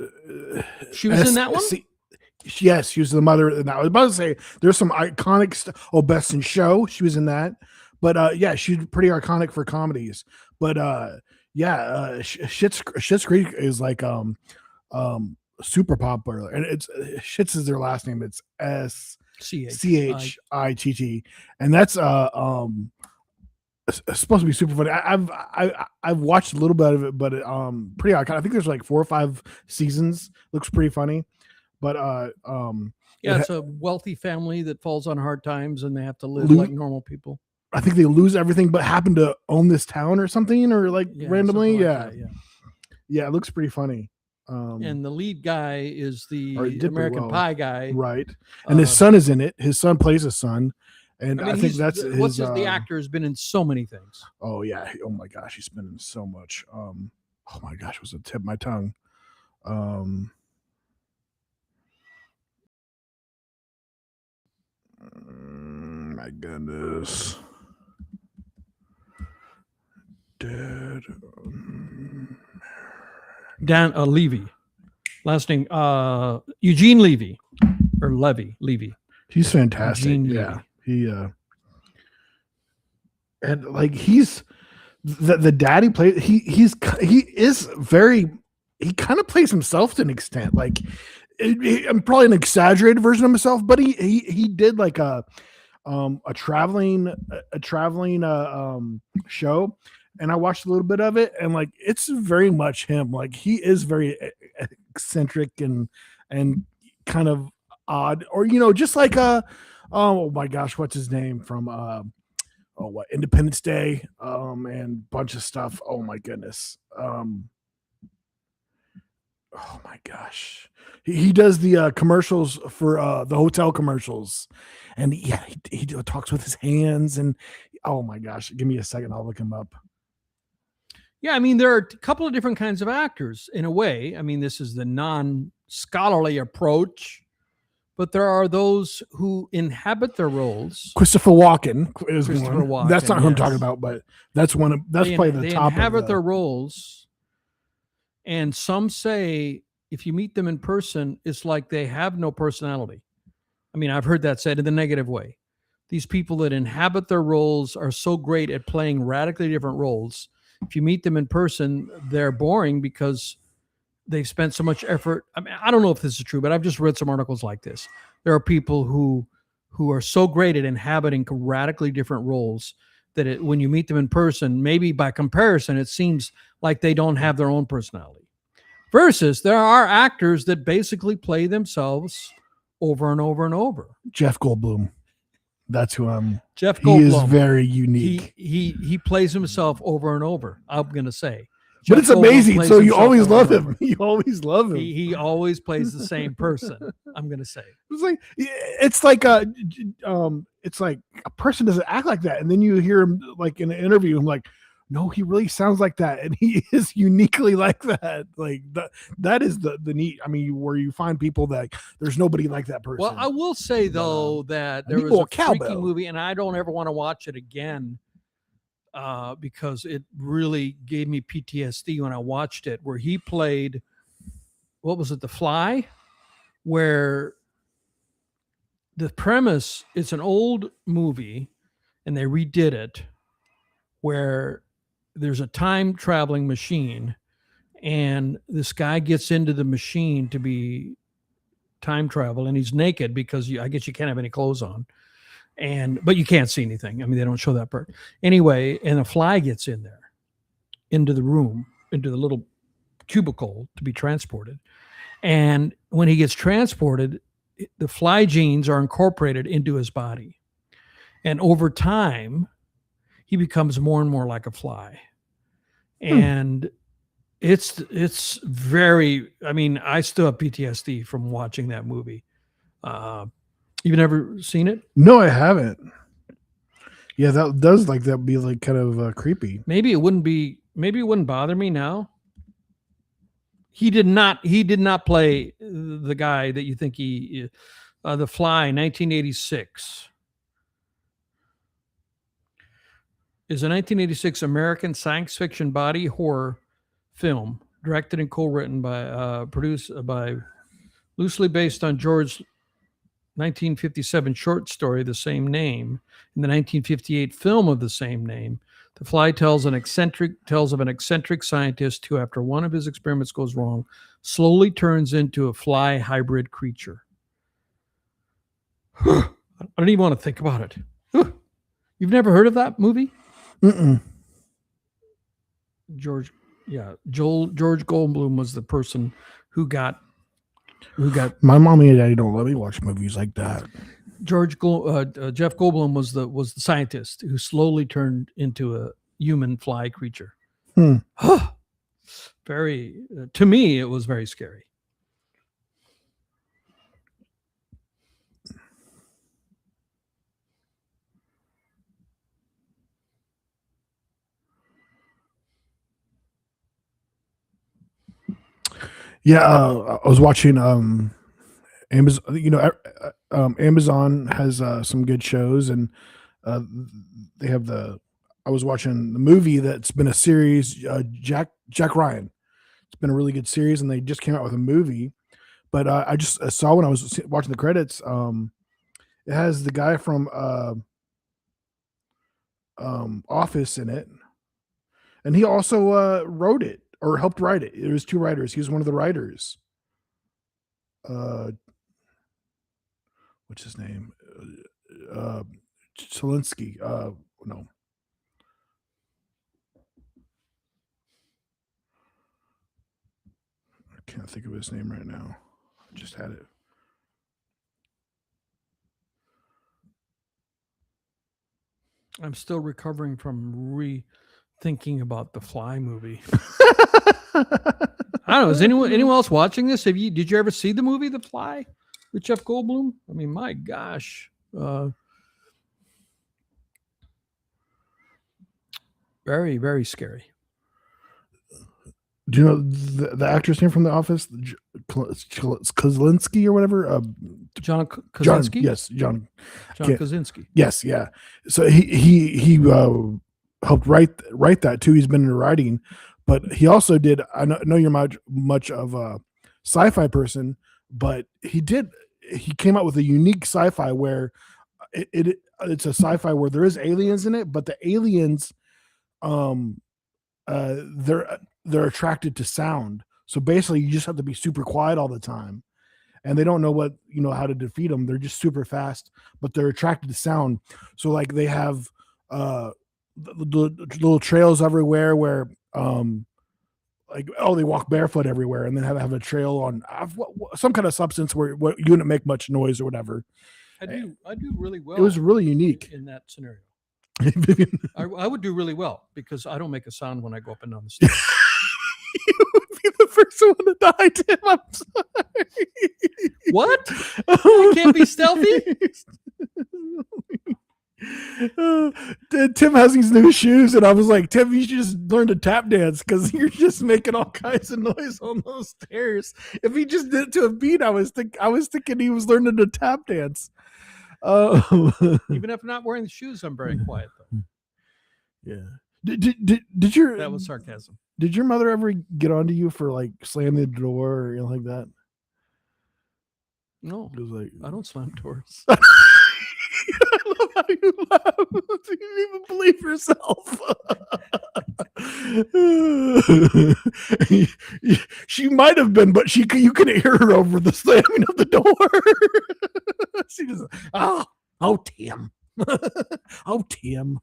she was in that one. Yes, she was the mother. And I was about to say there's some iconic stuff. Oh, Best in Show, she was in that. But yeah, she's pretty iconic for comedies. But yeah, Schitt's Creek is like super popular, and it's Schitt's is their last name. It's SCHITT, and that's it's supposed to be super funny. I've watched a little bit of it, but pretty iconic. I think there's like 4 or 5 seasons. Looks pretty funny, but yeah, it's a wealthy family that falls on hard times, and they have to live like normal people. I think they lose everything, but happen to own this town or something, or like randomly. Like yeah, it looks pretty funny. And the lead guy is the American Pie guy, right? And his son is in it. His son plays his son, and I think that's the actor has been in so many things. Oh yeah! Oh my gosh, he's been in so much. Oh my gosh, it was a tip of my tongue. My goodness. Dead. Dan Levy, last name Eugene Levy or Levy. He's fantastic. Eugene yeah, Levy. And like he's the daddy play. He kind of plays himself to an extent. Like I'm probably an exaggerated version of himself, but he did like a traveling show. And I watched a little bit of it, and like it's very much him. Like he is very eccentric and kind of odd, or just like oh my gosh, what's his name from Independence Day, and bunch of stuff. Oh my goodness. Oh my gosh, he does the commercials for the hotel commercials, and yeah, he talks with his hands, and oh my gosh, give me a second, I'll look him up. Yeah, I mean, there are a couple of different kinds of actors in a way. I mean, this is the non-scholarly approach, but there are those who inhabit their roles. Christopher Walken is Christopher one. That's Walken, not who I'm talking yes. about, but that's one. That's probably the They top of inhabit the. their roles, and some say if you meet them in person, it's like they have no personality. I mean, I've heard that said in the negative way. These people that inhabit their roles are so great at playing radically different roles. If you meet them in person, they're boring because they've spent so much effort. I mean, I don't know if this is true, but I've just read some articles like this. There are people who are so great at inhabiting radically different roles that when you meet them in person, maybe by comparison, it seems like they don't have their own personality. Versus there are actors that basically play themselves over and over and over. Jeff Goldblum. That's who I'm. Jeff He is Goldblum. very unique. He plays himself over and over. I'm gonna say, but Jeff it's Goldblum amazing. plays So you himself always over love and over. him. You always love him. He always plays the same person. I'm gonna say. It's like a person doesn't act like that, and then you hear him like in an interview. I'm like, no, he really sounds like that, and he is uniquely like that. Like that is the neat. I mean, where you find people that there's nobody like that person. Well, I will say though that there was a freaky movie, and I don't ever want to watch it again because it really gave me PTSD when I watched it. Where he played, what was it, The Fly, where the premise, it's an old movie, and they redid it, where there's a time traveling machine, and this guy gets into the machine to be time travel, and he's naked because I guess you can't have any clothes on, but you can't see anything. I mean, they don't show that part anyway. And a fly gets in there, into the room, into the little cubicle to be transported. And when he gets transported, the fly genes are incorporated into his body, and over time, he becomes more and more like a fly. And it's very, I mean, I still have PTSD from watching that movie. You've never seen it? No, I haven't. Yeah, that does that be like kind of creepy. Maybe it wouldn't bother me now. He did not play the guy that you think he The Fly, 1986. Is a 1986 American science fiction body horror film directed and co-written by produced by loosely based on George's 1957 short story the same name and the 1958 film of the same name. The Fly tells of an eccentric scientist who, after one of his experiments goes wrong, slowly turns into a fly hybrid creature. I don't even want to think about it. You've never heard of that movie? Mm-mm. George Goldblum was the person who got. My mommy and daddy don't let me watch movies like that. Jeff Goldblum was the scientist who slowly turned into a human fly creature. Very, to me, it was very scary. Yeah, I was watching Amazon. You know, Amazon has some good shows, and they have I was watching the movie that's been a series, Jack Ryan. It's been a really good series, and they just came out with a movie. But I just saw when I was watching the credits, it has the guy from Office in it, and he also wrote it or helped write it. There was two writers. He was one of the writers. What's his name? Chelinsky. No. I can't think of his name right now. I just had it. I'm still recovering from rethinking about the Fly movie. I don't know. Is anyone else watching this? Did you ever see the movie The Fly with Jeff Goldblum? I mean, my gosh. Very, very scary. Do you know the actor's name from The Office? Kozlinski or whatever. John John. Krasinski. Yes, John. John Krasinski. Yes, yeah. So he helped write that too. He's been in writing, but he also did. I know you're much of a sci-fi person, but he came out with a unique sci-fi where it's a sci-fi where there is aliens in it, but the aliens they're attracted to sound. So basically, you just have to be super quiet all the time, and they don't know how to defeat them. They're just super fast, but they're attracted to sound. So like they have the little trails everywhere where they walk barefoot everywhere, and then have a trail on some kind of substance where you wouldn't make much noise or whatever. I do really well. It was really unique in that scenario. I would do really well because I don't make a sound when I go up and down the stairs. You would be the first one to die, Tim. I'm sorry. What? I can't be stealthy? Tim has these new shoes, and I was like, Tim, you should just learn to tap dance because you're just making all kinds of noise on those stairs. If he just did it to a beat, I was thinking he was learning to tap dance. Even if I'm not wearing the shoes, I'm very quiet though. Yeah. Did your that was sarcasm? Did your mother ever get onto you for like slamming the door or anything like that? No, it was like I don't slam doors. I love how you laugh. You didn't even believe yourself. She might have been, but you couldn't hear her over the slamming of the door. She just, oh, Tim. Oh, Tim.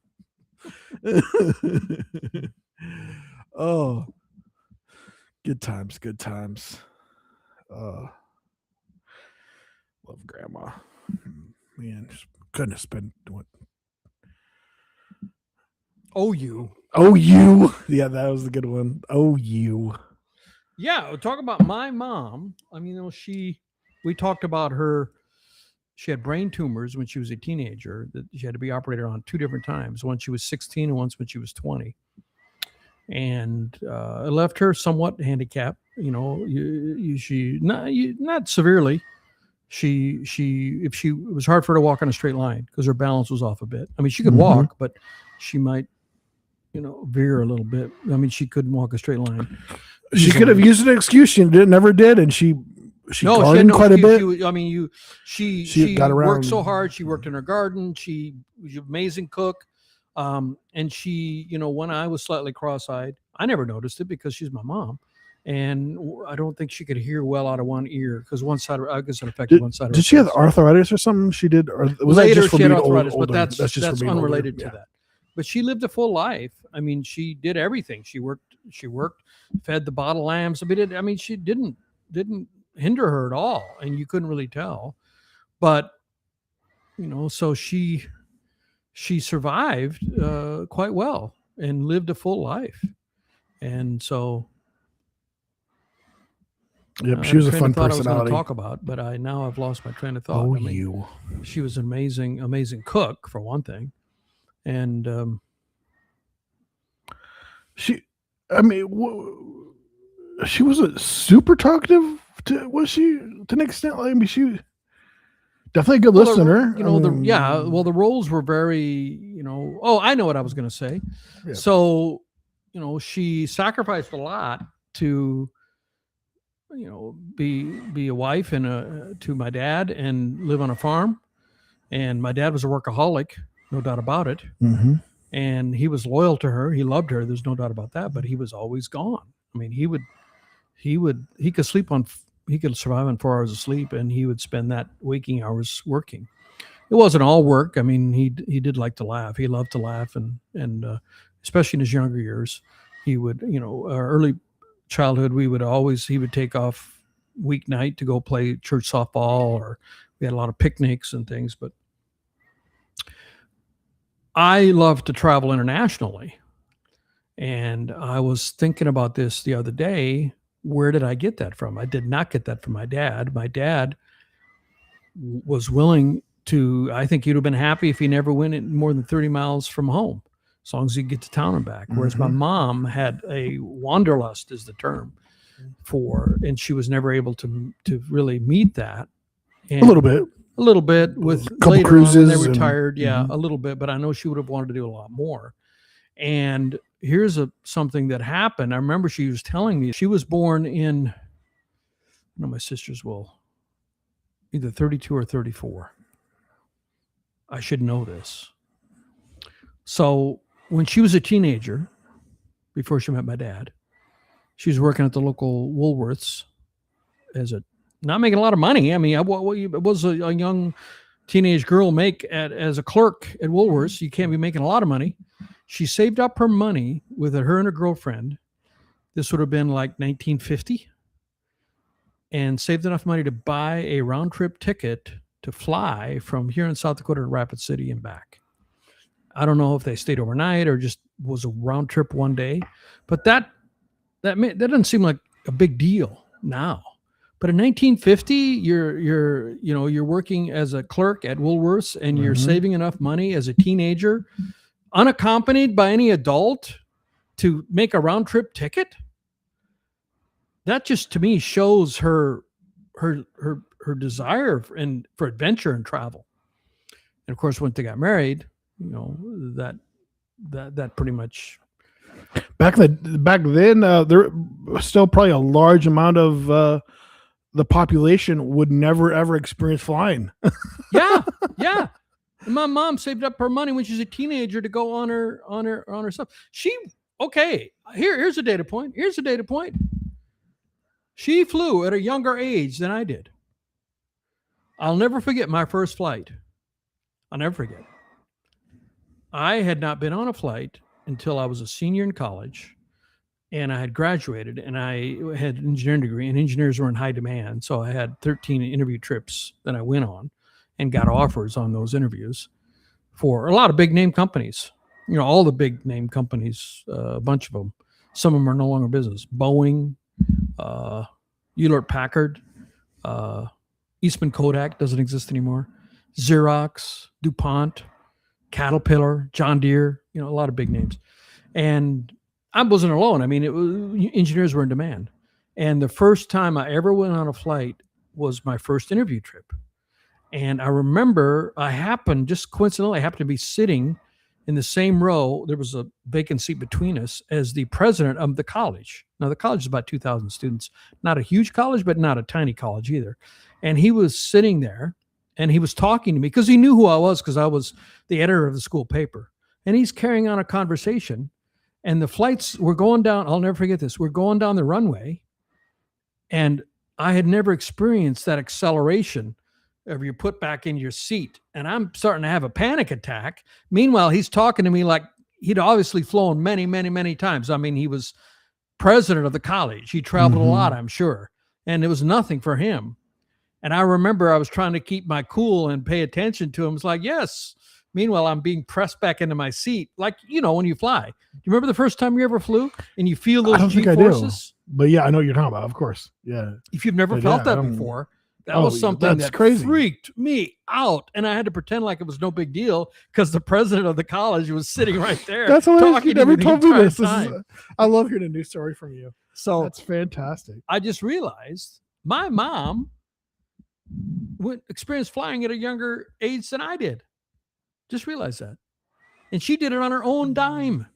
Oh, good times. Love grandma. Man, just couldn't have spent what. Oh, you. Yeah, that was a good one. Oh, you. Yeah, talk about my mom. I mean, we talked about her. She had brain tumors when she was a teenager that she had to be operated on 2 different times. Once she was 16 and once when she was 20. And it left her somewhat handicapped. She not severely. It was hard for her to walk on a straight line because her balance was off a bit. I mean, she could walk, but she might, veer a little bit. I mean, she couldn't walk a straight line. She could have used an excuse. She never did, and she gardened quite a bit. She got around. Worked so hard. She worked in her garden. She was an amazing cook. And she, when I was slightly cross-eyed, I never noticed it because she's my mom. And I don't think she could hear well out of one ear because one side, I guess it affected one side. Did she have arthritis or something? She did, or was later that just she had arthritis, older? But that's unrelated older. to that. But she lived a full life. I mean, she did everything. She worked, fed the bottle lambs. She didn't hinder her at all, and you couldn't really tell. But so she survived quite well and lived a full life, and so. Yep, she was a fun personality. I was going to talk about, but I've lost my train of thought. Oh, you! She was an amazing cook for one thing, and she was a super talkative. Was she to an extent? I mean, she definitely a good listener. The roles were very. Oh, I know what I was going to say. Yeah. So, she sacrificed a lot to. Be a wife and to my dad and live on a farm. And my dad was a workaholic, no doubt about it. Mm-hmm. And he was loyal to her. He loved her. There's no doubt about that. But he was always gone. I mean, he could survive on 4 hours of sleep, and he would spend that waking hours working. It wasn't all work. I mean, he did like to laugh. He loved to laugh, and especially in his younger years, he would, early childhood, he would take off weeknight to go play church softball, or we had a lot of picnics and things. But I love to travel internationally, and I was thinking about this the other day. Where did I get that from? I did not get that from my dad. My dad was willing to, I think he'd have been happy if he never went more than 30 miles from home. as long as you get to town and back. Whereas my mom had a wanderlust, is the term, and she was never able to really meet that. And A little bit with couple later cruises on when they and- retired. A little bit, but I know she would have wanted to do a lot more. And here's something that happened. I remember she was telling me she was born in, my sisters will either 32 or 34. I should know this. So when she was a teenager, before she met my dad, she was working at the local Woolworths not making a lot of money. I mean, what was a young teenage girl make as a clerk at Woolworths? You can't be making a lot of money. She saved up her money with her and her girlfriend. This would have been like 1950, and saved enough money to buy a round trip ticket to fly from here in South Dakota to Rapid City and back. I don't know if they stayed overnight or just was a round trip one day, but that doesn't seem like a big deal now. But in 1950, you're working as a clerk at Woolworths, and you're saving enough money as a teenager, unaccompanied by any adult, to make a round trip ticket. That just, to me, shows her desire for adventure and travel. And of course, when they got married, that pretty much. Back then, there was still probably a large amount of the population would never ever experience flying. Yeah. And my mom saved up her money when she was a teenager to go on her stuff. Here's a data point. She flew at a younger age than I did. I'll never forget my first flight. I'll never forget. I had not been on a flight until I was a senior in college, and I had graduated, and I had an engineering degree, and engineers were in high demand. So I had 13 interview trips that I went on and got offers on those interviews for a lot of big name companies. All the big name companies, a bunch of them. Some of them are no longer in business. Boeing, Hewlett Packard, Eastman Kodak doesn't exist anymore. Xerox, DuPont, Caterpillar, John Deere, a lot of big names. And I wasn't alone. I mean, engineers were in demand. And the first time I ever went on a flight was my first interview trip. And I remember just coincidentally, I happened to be sitting in the same row. There was a vacant seat between us as the president of the college. Now, the college is about 2,000 students. Not a huge college, but not a tiny college either. And he was sitting there, and he was talking to me because he knew who I was, because I was the editor of the school paper. And he's carrying on a conversation. And the flights were going down. I'll never forget this. We're going down the runway. And I had never experienced that acceleration of you're put back in your seat. And I'm starting to have a panic attack. Meanwhile, he's talking to me like he'd obviously flown many, many, many times. I mean, he was president of the college. He traveled a lot, I'm sure. And it was nothing for him. And I remember I was trying to keep my cool and pay attention to him. It's like, yes. Meanwhile, I'm being pressed back into my seat. Like, when you fly. Do you remember the first time you ever flew and you feel those G-forces? But yeah, I know what you're talking about, of course. Yeah. If you've never felt that before, that was something that crazy. Freaked me out. And I had to pretend like it was no big deal because the president of the college was sitting right there. That's hilarious. You never told me this. I love hearing a new story from you. So that's fantastic. I just realized my mom experienced flying at a younger age than I did. Just realized that. And she did it on her own dime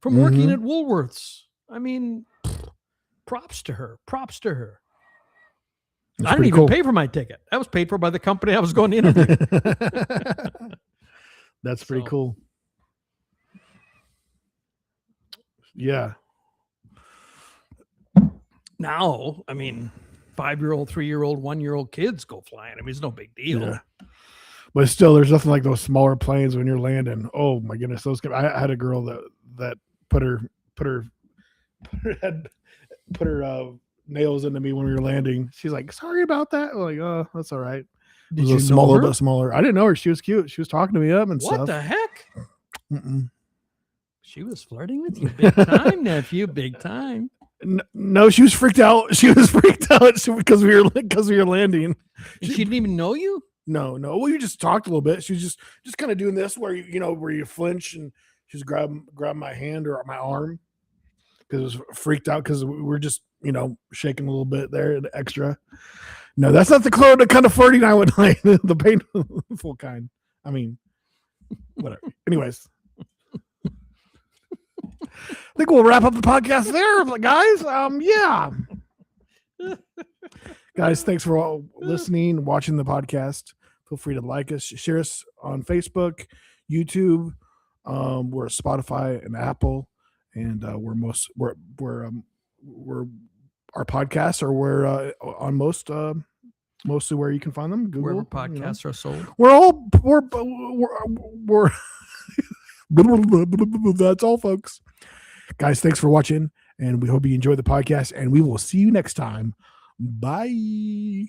from working at Woolworths. I mean, props to her. That's I didn't even pay for my ticket. That was paid for by the company I was going to interview. That's pretty cool. Yeah. Now, I mean, 5-year-old, 3-year-old, 1-year-old kids go flying. I mean, it's no big deal. Yeah. But still, there's nothing like those smaller planes when you're landing. Oh my goodness, I had a girl that put her nails into me when we were landing. She's like, "Sorry about that." I'm like, "Oh, that's all right." Did you know a little her? bit smaller. I didn't know her. She was cute. She was talking to me up and stuff. What the heck? Mm-mm. She was flirting with you big time, nephew. Big time. No, she was freaked out. She was freaked out because we were landing. She didn't even know you? No. Well, you just talked a little bit. She was just kind of doing this where you flinch and She was grabbing my hand or my arm because it was freaked out because we were just, shaking a little bit there, the extra. No, that's not the kind of flirting I would like, the painful kind. I mean, whatever. Anyways. I think we'll wrap up the podcast there, guys. Yeah. Guys, thanks for all listening, watching the podcast. Feel free to like us, share us on Facebook, YouTube. We're Spotify and Apple, and we're our podcasts are on mostly where you can find them. Google, wherever podcasts are sold. We're that's all, folks. Guys, thanks for watching, and we hope you enjoy the podcast, and we will see you next time. Bye.